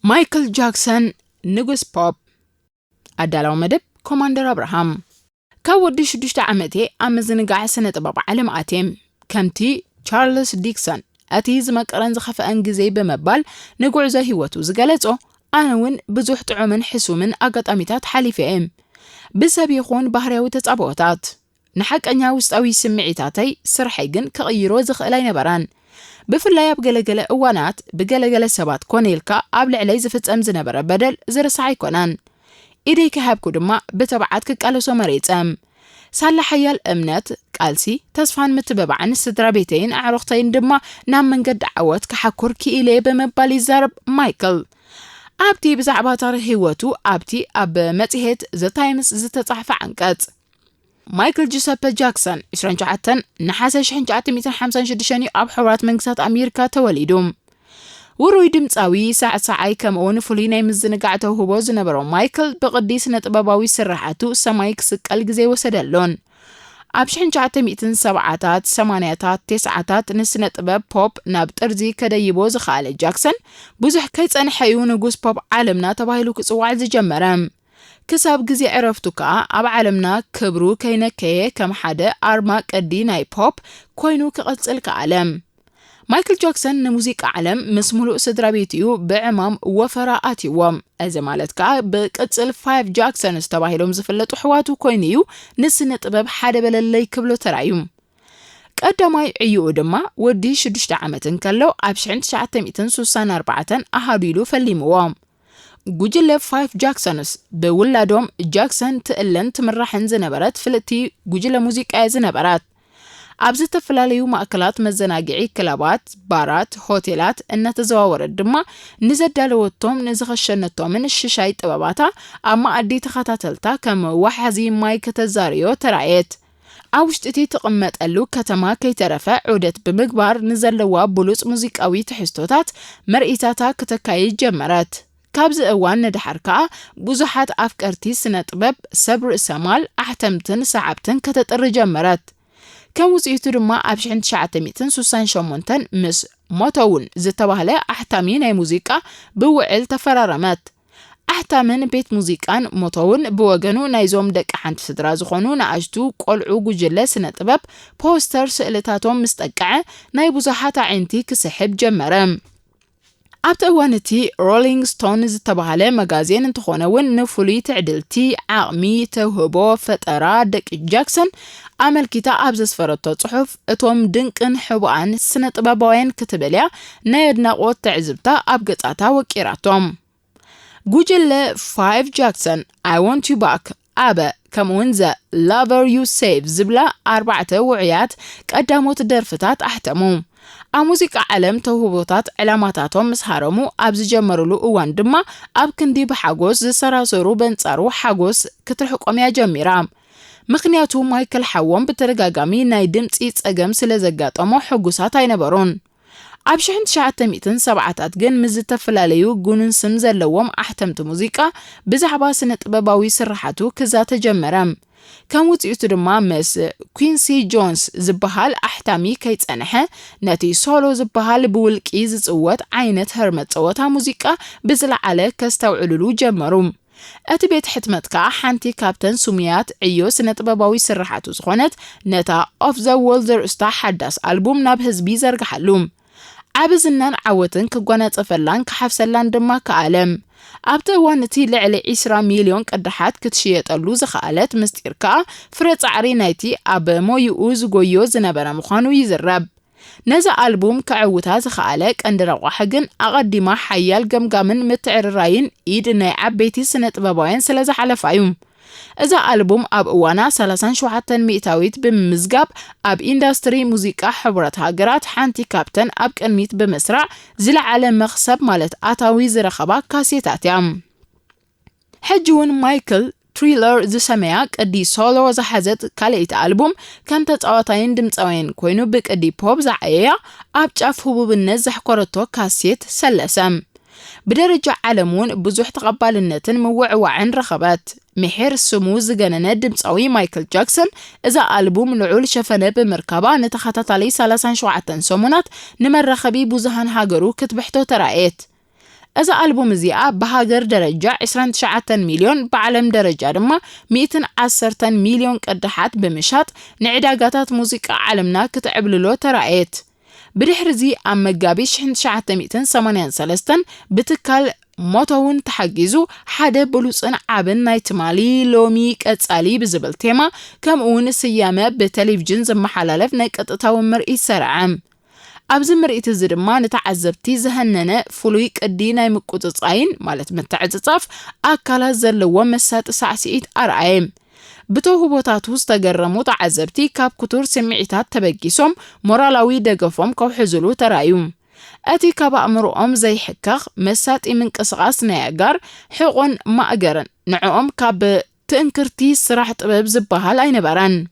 ማይክል ጃክሰን ንጉስ ፖፕ ኣዳላው መደብ ኮማንደር አብርሃም ካብ ወዲ 6 ዓመቴ ኣብ ምዝንጋዕ ስነ ጥበብ ዓለም ኣትየም ከምቲ ቻርልስ ዲክሰን ኣቲ ዝመቀረን ዝኸፈአን ግዜ በመባል ንጉዕዞ ህይወቱ ዝገለጾ ኣነ እውን ብዙሕ ጥዑምን ሕሱምን ኣጋጣሚታት ሓሊፈም ብሰብ ይኹን ባህርያዊ ተጻብኦታት ንሓቀኛ ውሽጣዊ ስምዒታተይ ስርሐይ ግን ከቕይሮ ዝኽእል ኣይነበራን ብፍላይ ኣብ ገለገለ እዋናት ብገለገለ ሰባት ኮኔልካ ኣብ ልዕለይ ዝፍጸም ዝነበረ በደል ዝርሳዕ ኣይኮናን ኢደይ ክሃብኩ ድማ ብተባዓት ክቃለሶ መሬጸም ሳላ ሓያል እምነት ቃልሲ ተስፋን ምትበባዕን ስድራ ቤተይን ኣዕሮኽተይን ድማ ናብ መንገዲ ዓወት ክሓኩር ክኢለ በመባል ይዛረብ ማይክል ኣብቲ ብዛዕባ ታሪኽ ህይወቱ ኣብቲ ኣብ መጽሔት ዘ ታይምስ ዝተጻሕፈ አንቀጽ ማይክል ጁሰፐ ጃክሰን 29 ነሓሰ 1956 ኣብ ሕቡራት መንግስታት ኣሜሪካ ተወሊዱ ውሩይ ድምፃዊ ሳዕሳዓይ ከምኡውን ፍሉይ ናይ ምዝንጋዕ ተውህቦ ዝነበሮ ማይክል ብቅዲ ስነ-ጥበባዊ ስራሓቱ ሰማይ ክስቀል ግዜ ወሰደሎን ኣብ 1970ታት 80ታት 90ታት ንስነ ጥበብ ፖፕ ናብ ጥርዚ ከደይቦ ዝኽኣለ ጃክሰን ብዙሕ ከይጸንሐዩ ንጉስ ፖፕ ዓለምና ተባሂሉ ክጽዋዕ ዝጀመረ ክሳብ ግዜ ዕረፍቱ ከዓ ኣብ ዓለምና ክብሩ ከይነከየ ከም ሓደ ኣርማ ቅዲ ናይ ፖፕ ኮይኑ ክቕጽል ከዓለም ማይክል ጃክሰን ንሙዚቃ ዓለም ምስ ሙሉእ ስድራ ቤትዩ ብዕማም ወፈራ ኣትይዎም እዚ ማለት ከዓ ብቅጽል 5 ጃክሰንስ ተባሂሎም ዝፍለጡ ሕዋቱ ኮይኑዩ ንስነ ጥበብ ሓደ በለለይ ክብሎ ተራዩ ቀዳማይ ዕዩኡ ድማ ወዲ 6 ዓመት እንከሎ ኣብ 1964 ኣሃዱ ኢሉ ፈሊምዎም ጉጅለ 5 ጃክሰንስ ብውላዶም ጃክሰን ትእለን ትምራሕን ዝነበረት ፍልቲ ጉጅለ ሙዚቃ ዝነበራት ኣብ ዝተፈላለዩ ማእከላት መዘናግዒ ክለባት ባራት ሆቴላት እናተዘዋወረት ድማ ንዘዳለወቶም ንዝኸሸነቶምን ሽሻይ ጥበባታ ኣብ ማኣዲ ተኸታተልታ ከም ዋሕዚ ማይ ከተዛርዮ ተራእየት ኣብ ውሽጢ ትቕመጠሉ ከተማ ከይተረፈ ዑደት ብምግባር ንዘለዋ ብሉጽ ሙዚቃዊ ትሕዝቶታት መርኢታታ ከተካይድ ጀመረት ካብዚ እዋን ንድሓር ከዓ ብዙሓት ኣፍቀርቲ ስነ ጥበብ ሰብሪ ሰማል ኣሕተምትን ሰዓብትን ከተጥሪ ጀመረት ከም ውጽኢቱ ድማ ኣብ 1968 ምስ ሞቶውን ዝተባህለ ኣሕታሚ ናይ ሙዚቃ ብውዕል ተፈራረመት ኣሕታምን ቤት ሙዚቃን ሞቶውን ብወገኑ ናይዞም ደቂ ሓንቲ ስድራ ዝኾኑ ንኣሽቱ ቆልዑ ጉጅለ ስነ ጥበብ ፖስተር ስእልታቶም ምስ ጠቅዐ ናይ ብዙሓት ዓይንቲ ክስሕብ ጀመረ ኣብቲ እዋንቲ ሮሊንግ ስቶን ዝተባህለ መጋዜን እንትኾነውን ንፍሉይ ትዕድልቲ ዓቕሚ ተውህቦ ፈጠራ ደቂ ጃክሰን ኣመልኪታ ኣብ ዘስፈረቶ ጽሑፍ እቶም ድንቅን ሕቡኣን ስነ ጥበባውያን ክትበልያ ናይ ኣድናቆት ትዕዝብታ ኣብ ገጻታ ወቂራቶም ጉጅለ 5 ጃክሰን I want you back ኣበ ከምኡውን ዘ lover you save ዝብላ 4 ውዕያት ቀዳሞት ደርፍታት ኣሕተሙ ኣብ ሙዚቃ ዓለም ተውህቦታት ዕላማታቶም ምስ ሃረሙ ኣብ ዝጀመሩሉ እዋን ድማ ኣብ ክንዲ ብሓጎስ ዝሰራሰሩ በንጻሩ ሓጎስ ክትርሕቆም ጀሚራ ምክንያቱ ማይክል ሓዎም ብተደጋጋሚ ናይ ድምፂ ጸገም ስለ ዘጋጠሞ ሕጉሳት ኣይነበሩን ኣብ 1970ታት ግን ምስ ዝተፈላለዩ ጉንን ስም ዘለዎም ኣሕተምቲ ሙዚቃ ብዛዕባ ስነ ጥበባዊ ስራሓቱ ክዛተ ጀመረ ከም ውጽኢቱ ድማ ምስ ኩንሲ ጆንስ ዝበሃል ኣሕታሚ ከይጸንሐ ነቲ ሶሎ ዝበሃል ብውልቂ ዝጽወት ዓይነት ህርመት ጸወታ ሙዚቃ ብዝለዓለ ከስተውዕልሉ ጀመሩ እቲ ቤት ሕትመት ከዓ ሓንቲ ካብተን ሱምያት ዕዮ ስነ ጥበባዊ ስራሓቱ ዝኾነት ነታ ኦፍ ዘ ወልደርስታ ሓዳስ ኣልቡም ናብ ህዝቢ ዘርግሓሉ ዓብዝናን ዓወትን ክጓናጸፈላን ክሓፍሰላን ድማ ከዓለም ኣብቲ እዋን እቲ ልዕሊ 20 ሚልዮን ቅድሓት ክትሽየጠሉ ዝኽኣለት ምስጢር ከዓ ፍረ ጻዕሪ ናይቲ ኣብ ሞይኡ ዝጎዮ ዝነበረ ምዃኑ ይዝረብ ነዚ ኣልቡም ከዕውታ ዝኽኣለ ቀንዲ ረቑሒ ግን ኣቐዲማ ሓያል ገምጋምን ምትዕርራይን ኢድ ናይ ዓበይቲ ስነ ጥበባውያን ስለ ዝሓለፋዩ እዛ ኣልቡም ኣብ እዋና 37 ሚእታዊት ብምዝጋብ ኣብ ኢንዳስትሪ ሙዚቃ ሕቡራት ሃገራት ሓንቲ ካፕተን ኣብ ቅድሚት ብምስራዕ ዝለዓለ መኽሰብ ማለት ኣታዊ ዝረኸባ ካሴታት እያ ሕጂውን ማይክል ትሪለር ዝሰመያ ቅዲ ሶሎ ዝሓዘት ካልእቲ ኣልቡም ከም ተጻዋታይን ድምፃውያን ኮይኑ ብቅዲ ፖፕ ዝዓየያ ኣብ ጫፍ ህቡብነት ዘሕኮረቶ ካሴት ሰለሰም ብደረጃ ዓለሙን ብዙሕ ተቐባልነትን ምውዕዋዕን ረኸበት ምሕር ስሙ ዝገነነ ድምፃዊ ማይክል ጃክሰን እዛ ኣልቡም ልዑል ሸፈነ ብምርካባ ንተኸታታሊ 37 ሰሙናት ንመራኸቢ ብዙሃን ሃገሩ ክትብሕቶ ተራእየት إذا ألبوم زياء بهاجر درجة 29 مليون بعالم درجة دما 110 مليون قدحات بمشات نعداقاتات موسيقى عالمنا كتعبللو ترأيت بدحر زي أم مقابيش 1983 بتكال موتون تحجزو حدا بلوصن عابن نايت مالي لومي كتسالي بزبل تيما كم اون سيامة بتلفزيون زمحلالف نايقطتاو مرئي سرعام أبز مرئيت الزرما نتعذبتي زهننا فلوي قدي ناي مقوطصاين مالت متعصصاف أكالا زلوا مسات سعسيت أرعايم بتوهبوتات وستقرمو تعذبتي كاب كتور سمعيتات تبقيسوم مورالاوي دقفوم كو حزلو ترايوم أتي كابا أمرؤهم زي حكاخ مسات من قصقاس نياقار حقون ما أقرن نعوهم كاب تنكرتي سراح طباب زباها لاينباران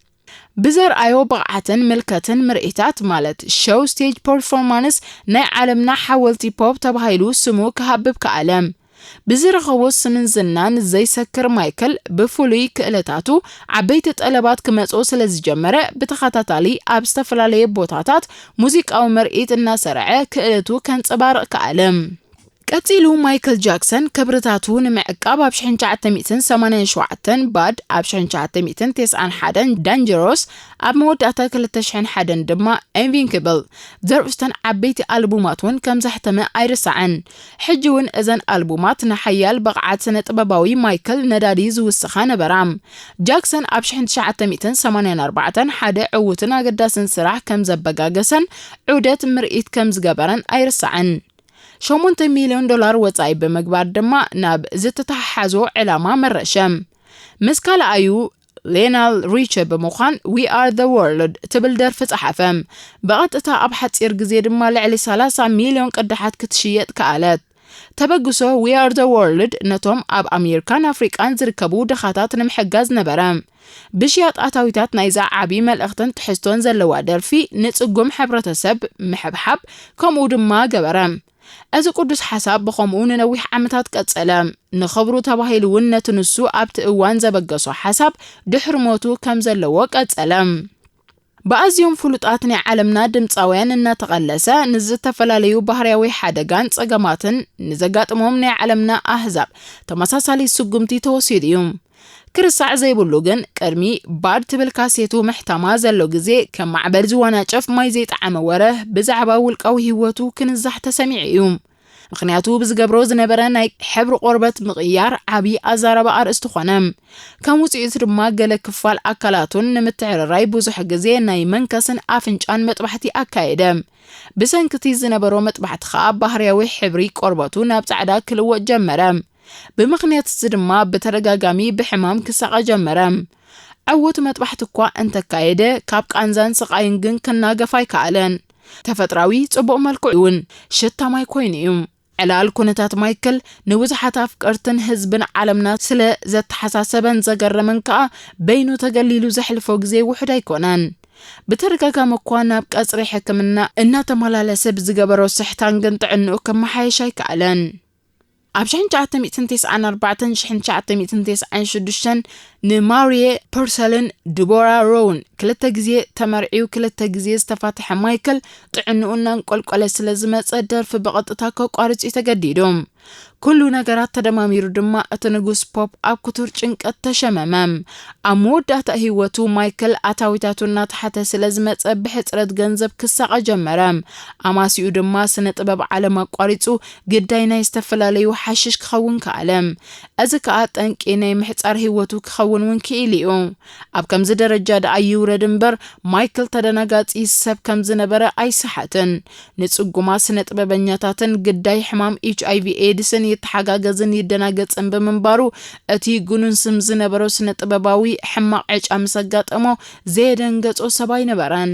بزر أيو بقعتن ملكتن مرئيتات مالت شو ستيج بورفورمانس ناي عالمنا حاولتي بوب تبهايلو سمو كهبب كعالم بزر غوص من زنان زي سكر مايكل بفولي كالتاتو عبيت طلبات كمصو سلازجمره بتخاتاتالي ابستفلالي بوتاتات موزيك او مرئيت الناسرعه كالتو كان صبارق كعالم قتيلو مايكل جاكسون كبرتاتو نمعقاب اب 1987 بعد اب 1991 دانجروس اب موداتا 2001 دما انفينكبل درفتن عبيتي البوماتون كم زحتمه ايرسعن حجون اذن البومات نحيال بقعات سنه طبباوي مايكل ندادي زوسخه نبرام جاكسون اب 1984 حدا عوتنا قداسن سراح كم زبغاغسن عودت مرئيت كم زغبرن ايرسعن 8 مليون دولار وصاي بمغبار دما ناب زتتحازو علامه مرشم مسكال ايو لينال ريتش بمخان We Are The World تبلدر فصحفم بقطتا اب حصير غزي دما لعلي 30 مليون قدحات كتشيط كالات تبغسو We Are The World نتوم اب امريكان افريقان زركبو دخاتات نمحجاز نبرام بشياط اتاويتات نايزا عبي ملأختن تحستون زلوا درفي نصقم حبرتسب محبحب كمو دما جبرام از قدس حساب بخمون نويح عمتات قصلام نخبرو تباهيلون نتنسو ابت اوان زبغسو حساب دحر موتو كم زلوا قصلام بازيوم فلوطاتني عالمنا دمصاوያን እና ተቀለሰ ንዝተፈላለዩ ባህሪያዊ ሓደጋን ጸገማትን ንዘጋጥሞም ናይ ዓለምና አህዛብ ተመሳሳሊ ስጉምቲ ተወሲድዮም ክርሳዕ ዘይብሉ ግን ቀድሚ ባድ ትብል ካሴቱ መሕተማ ዘሎ ግዜ ከም ማዕበል ዝዋናጨፍ ማይ ዘይጣዕመ ወረህ ብዛዕባ ውልቃዊ ህይወቱ ክንዛሕ ተሰሚዕዩ ምክንያቱ ብዝገብሮ ዝነበረ ናይ ሕብሪ ቆርበት ምቕያር ዓቢ ኣዛረባ ኣርእስቲ ኾነም ከም ውጽኢት ድማ ገለ ክፋል ኣካላቱን ንምትዕርራይ ብዙሕ ግዜ ናይ መንከስን ኣፍንጫን መጥባሕቲ ኣካየደ ብሰንክቲ ዝነበሮ መጥባሕቲ ኸኣ ባህርያዊ ሕብሪ ቆርበቱ ናብ ጻዕዳ ክልወጥ ጀመረ بمخنيات الزدما بترغاغامي بحمام كساقا جمرم عوت مطبحت እኳ እንተካየደ ካብ ቃንዛን ስቃይን ግን ከናገፋይ ካለን ተፈጥራዊ ጽቡቕ መልክዑን ሽታማይ ኮይኑ ዕላል ኩነታት ማይክል ንውዝሓት አፍቀርትን ህዝብን ዓለምና ስለ ዘተሐሳሰበን ዘገረመን ከ በይኑ ተገሊሉ ዘሕልፎ ግዜ ውሕድ አይኮናን بترغاغام እኳ ናብ ቀጽሪ ሕክምና እና ተመላለሰ ብዝገበሮ ስሕታን ግን ጥዕንኡ ከመሓየሻይ ካለን ኣብ 1994 نماريه بيرسلن ديبورا رون كلتا غزي تمرعيو كلتا غزي استفاتح مايكل طعنونا نقلقل سلازمص درف بقطتا كقارص يتجديدوم كل ነገራት ተደማሚሩ ድማ እተንጉስ ፖፕ ኣብ ኩቱር ጭንቀት ተሸመመም አሞዳታ ህይወቱ ማይክል አታዊታቱና ተሐተ ስለዝመጸ በሕጽረት ገንዘብ ክሳቀ ጀመረም አማሲኡ ድማ ስነ ጥበብ ዓለም አቋሪጹ ግዳይና ይስተፈላለዩ ሓሽሽ ክኸውን ከዓለም አዝካ ጠንቂና የምሕጻር ህይወቱ ክኸውን ወንኪኢሊዮ ኣብ ከምዝ ደረጃ ዳአዩ ረድንበር ማይክል ተደናጋጺ ሰብ ከምዝ ነበረ አይሰሐተን ንጽጉማ ስነ ጥበበኛታትን ግዳይ ሕማም HIV ኤድስን يتحقاقزن يدناقصن بمنبارو اتي ጉኑን ስም ዝነበረው ስነ ጥበባዊ ሕማቅ ዕጫ መሰጋጠሞ ዘደንገጾ ሰባይ ነበራን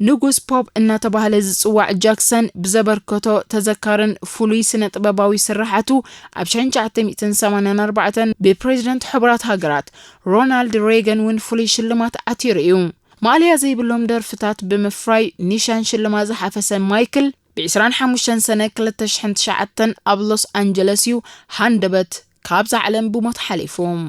ንጉስ ፖፕ እና ተባህለ ዝጽዋዕ ጃክሰን ብዘበርከቶ ተዘካረን ፉሉይ ስነ ጥበባዊ ስራሓቱ ኣብ 1984 በፕሬዝዳንት ሕብራት ሃገራት ሮናልድ ሬገን ውን ፉሉይ ሽልማት አቲርዩ ማልያ ዘይብሎም ደርፍታት ብምፍራይ ኒሻን ሽልማት ዝሓፈሰ ማይክል ب25 سنة 2009 ኣብ ሎስ አንጀለስ ሃንደበት ካብ ዛዕለም ብሞት ሓሊፎም